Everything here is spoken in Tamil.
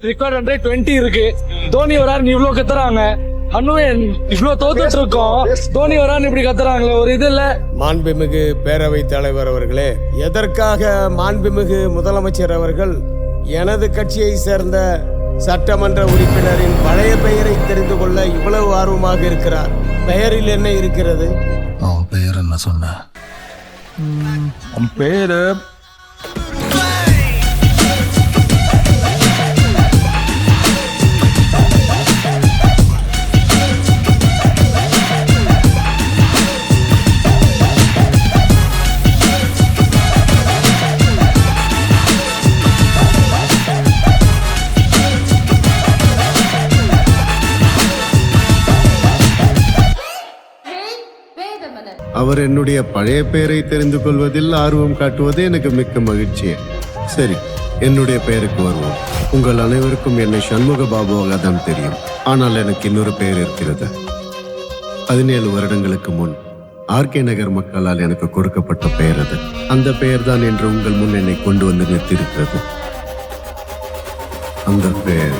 ரெக்கார்ட் 20 இருக்கு. தோனி வராரு இவ்வளவு கத்துறாங்க. அண்ணுவே இவ்வளவு தோத்துட்டு இருக்கோம். தோனி வரான்னு இப்படி கத்துறாங்களே, ஒரு இது இல்ல. மாண்புமிகு பேரவைத் தலைவர் அவர்களே, எதற்காக மாண்புமிகு முதலமைச்சர் அவர்கள் எனது கட்சியை சேர்ந்த சட்டமன்ற உறுப்பினரின் பழைய பெயரை தெரிந்து கொள்ள இவ்வளவு ஆர்வமாக இருக்கிறார்? பெயரில் என்ன இருக்கிறது? அவன் பெயர் என்ன சொன்ன? உன் பேரு அவர் என்னுடைய பழைய பெயரை தெரிந்து கொள்வதில் ஆர்வம் காட்டுவது எனக்கு மிக்க மகிழ்ச்சி. சரி, என்னுடைய பெயருக்கு வருவோம். உங்கள் அனைவருக்கும் என்னை சண்முக பாபுவாக தான் தெரியும். ஆனால் எனக்கு இன்னொரு பெயர் இருக்கிறது. 17 வருடங்களுக்கு முன் ஆர்கே நகர் மக்களால் எனக்கு கொடுக்கப்பட்ட பெயர் அது. அந்த பெயர் தான் என்று உங்கள் முன் என்னை கொண்டு வந்து நிறுத்தியிருக்கிறது. அந்த பெயர்